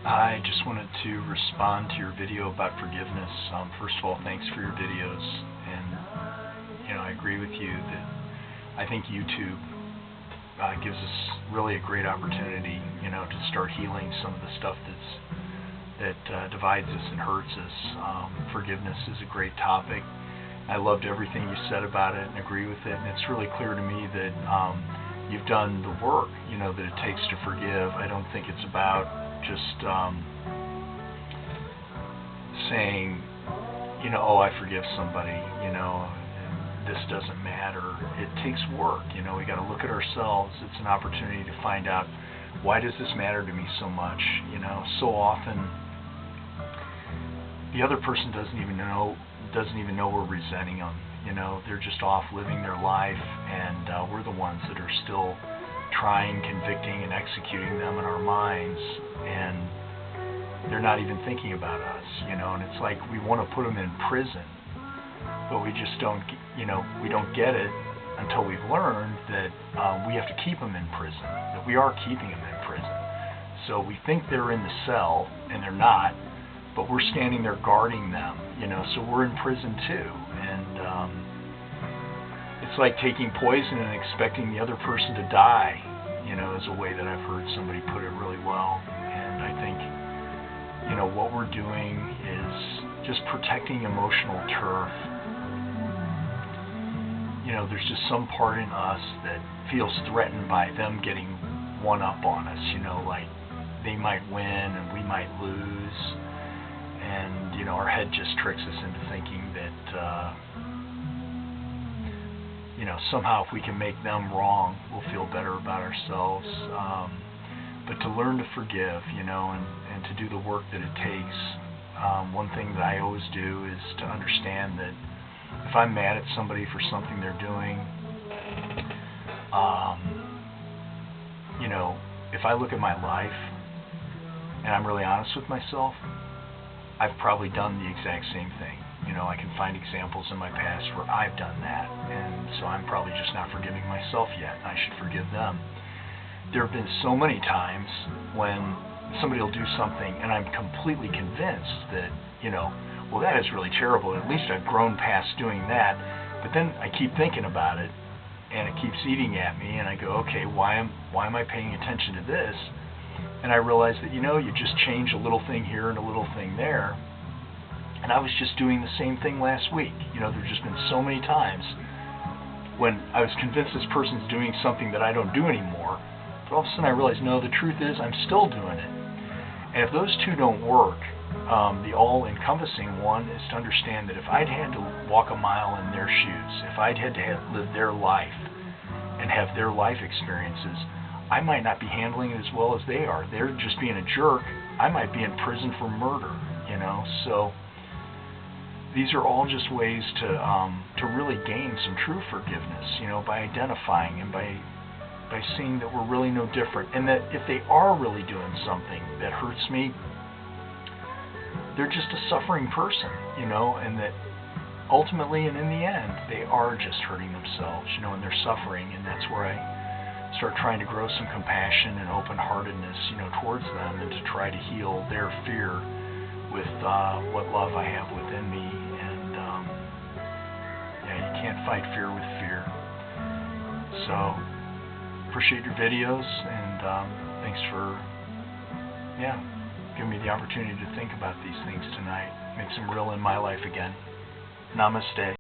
I just wanted to respond to your video about forgiveness. First of all, thanks for your videos, and I agree with you that I think YouTube gives us really a great opportunity, to start healing some of the stuff that divides us and hurts us. Forgiveness is a great topic. I loved everything you said about it and agree with it, and it's really clear to me that you've done the work, that it takes to forgive. I don't think it's about just saying, oh, I forgive somebody, and this doesn't matter. It takes work. We got to look at ourselves. It's an opportunity to find out, why does this matter to me so much? So often the other person doesn't even know we're resenting them. They're just off living their life, and we're the ones that are still trying, convicting, and executing them in our minds, and they're not even thinking about us, and it's like we want to put them in prison, but we just don't, we don't get it until we've learned that we have to keep them in prison, that we are keeping them in prison. So we think they're in the cell, and they're not, but we're standing there guarding them, so we're in prison too. And it's like taking poison and expecting the other person to die, is a way that I've heard somebody put it really well. And I think, what we're doing is just protecting emotional turf. There's just some part in us that feels threatened by them getting one up on us, like they might win and we might lose. And, our head just tricks us into thinking that, somehow if we can make them wrong, we'll feel better about ourselves. But to learn to forgive, and to do the work that it takes, one thing that I always do is to understand that if I'm mad at somebody for something they're doing, if I look at my life and I'm really honest with myself, I've probably done the exact same thing. I can find examples in my past where I've done that, and so I'm probably just not forgiving myself yet. I should forgive them. There have been so many times when somebody will do something and I'm completely convinced that, well, that is really terrible. At least I've grown past doing that. But then I keep thinking about it, and it keeps eating at me, and I go, okay, why am I paying attention to this? And I realized that, you just change a little thing here and a little thing there. And I was just doing the same thing last week. There's just been so many times when I was convinced this person's doing something that I don't do anymore, but all of a sudden I realized, no, the truth is I'm still doing it. And if those two don't work, the all-encompassing one is to understand that if I'd had to walk a mile in their shoes, if I'd had to live their life and have their life experiences, I might not be handling it as well as they are. They're just being a jerk. I might be in prison for murder, So these are all just ways to really gain some true forgiveness, by identifying and by seeing that we're really no different, and that if they are really doing something that hurts me, they're just a suffering person, and that ultimately and in the end, they are just hurting themselves, and they're suffering, and that's where I start trying to grow some compassion and open-heartedness, towards them, and to try to heal their fear with what love I have within me. And you can't fight fear with fear. So appreciate your videos, and thanks for giving me the opportunity to think about these things tonight. Makes them real in my life again. Namaste.